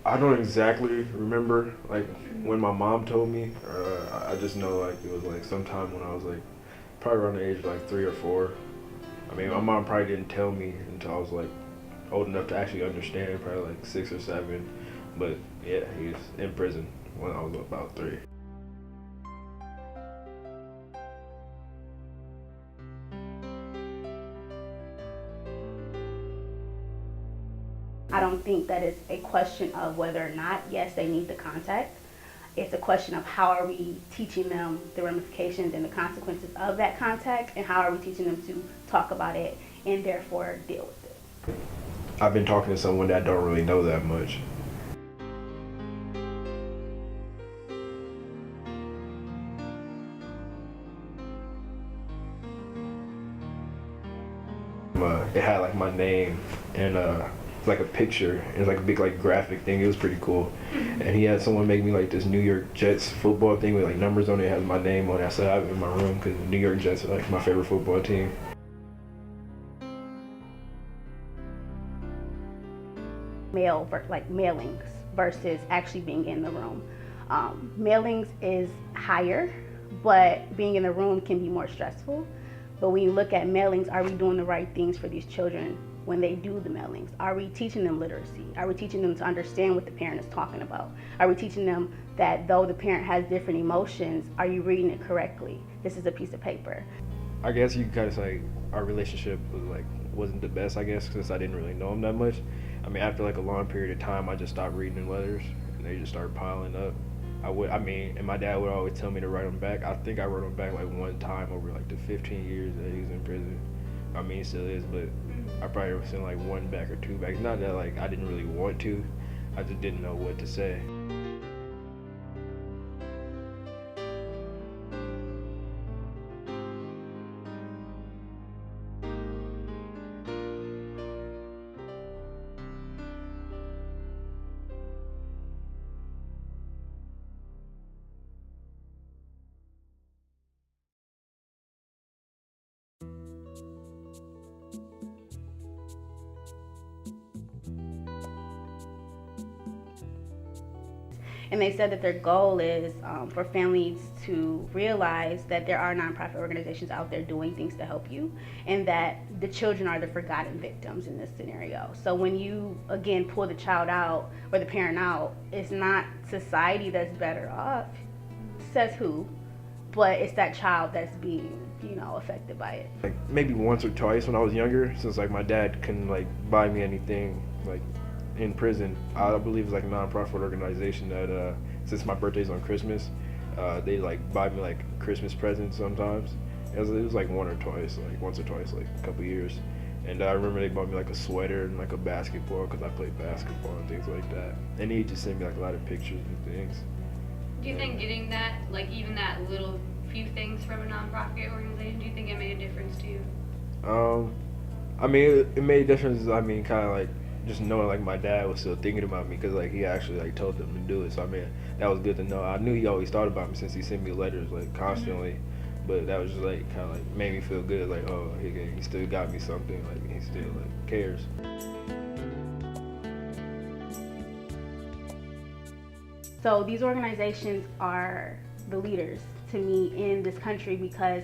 I don't exactly remember like when my mom told me. I just know like it was like sometime when I was like probably around the age of like 3 or 4. I mean, my mom probably didn't tell me until I was like old enough to actually understand, probably like 6 or 7. But yeah, he was in prison when I was about 3. I don't think that it's a question of whether or not, yes, they need the contact. It's a question of how are we teaching them the ramifications and the consequences of that contact, and how are we teaching them to talk about it and therefore deal with it. I've been talking to someone that don't really know that much. It had like my name and like a picture and it's like a big like graphic thing. It was pretty cool. And he had someone make me like this New York Jets football thing with like numbers on it. It has my name on it. I said I have it in my room because the New York Jets are like my favorite football team. Like mailings versus actually being in the room. Mailings is higher, but being in the room can be more stressful. But when you look at mailings, are we doing the right things for these children when they do the mailings? Are we teaching them literacy? Are we teaching them to understand what the parent is talking about? Are we teaching them that though the parent has different emotions, are you reading it correctly? This is a piece of paper. I guess you could kind of say our relationship was like wasn't the best. I guess since I didn't really know him that much. I mean, after like a long period of time, I just stopped reading the letters and they just started piling up. I mean, and my dad would always tell me to write them back. I think I wrote them back like one time over like the 15 years that he was in prison. I mean, he still is, but I probably sent like one back or two back. Not that like I didn't really want to, I just didn't know what to say. And they said that their goal is for families to realize that there are nonprofit organizations out there doing things to help you, and that the children are the forgotten victims in this scenario. So when you, again, pull the child out or the parent out, it's not society that's better off, says who, but it's that child that's being, affected by it. Like maybe once or twice when I was younger, since like my dad couldn't like buy me anything like in prison. I believe it's like a nonprofit organization that since my birthday's on Christmas, they like buy me like Christmas presents sometimes. It was like one or twice, like once or twice, like a couple years. And I remember they bought me like a sweater and like a basketball because I played basketball and things like that. And he just sent me like a lot of pictures and things. Do you think getting that, like even that little few things from a nonprofit organization, do you think it made a difference to you? I mean, it made a difference. I mean, kind of like just knowing like my dad was still thinking about me because like he actually like told them to do it. So I mean, that was good to know. I knew he always thought about me since he sent me letters like constantly. But that was just like kind of like made me feel good. Like oh, he still got me something. Like he still like cares. So these organizations are the leaders to me in this country because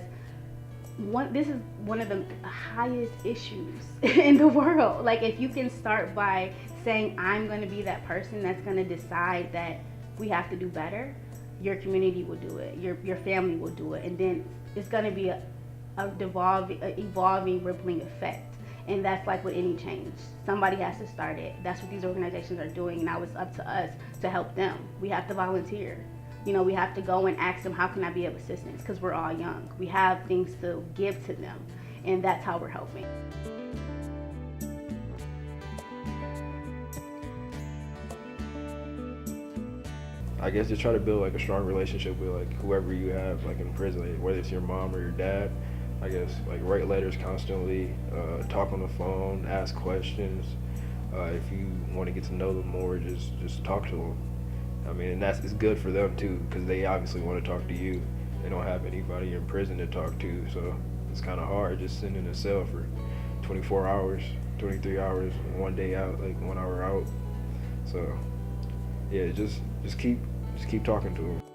this is one of the highest issues in the world. Like if you can start by saying I'm going to be that person that's going to decide that we have to do better, your community will do it, your family will do it, and then it's going to be a evolving rippling effect. And that's like with any change. Somebody has to start it. That's what these organizations are doing. Now it's up to us to help them. We have to volunteer. We have to go and ask them, how can I be of assistance? Because we're all young. We have things to give to them. And that's how we're helping. I guess just try to build like a strong relationship with like whoever you have like in prison, like, whether it's your mom or your dad. I guess like write letters constantly, talk on the phone, ask questions. If you want to get to know them more, just talk to them. I mean, and it's good for them too because they obviously want to talk to you. They don't have anybody in prison to talk to, so it's kind of hard just sitting in a cell for 24 hours, 23 hours, one day out, like 1 hour out. So yeah, just keep talking to them.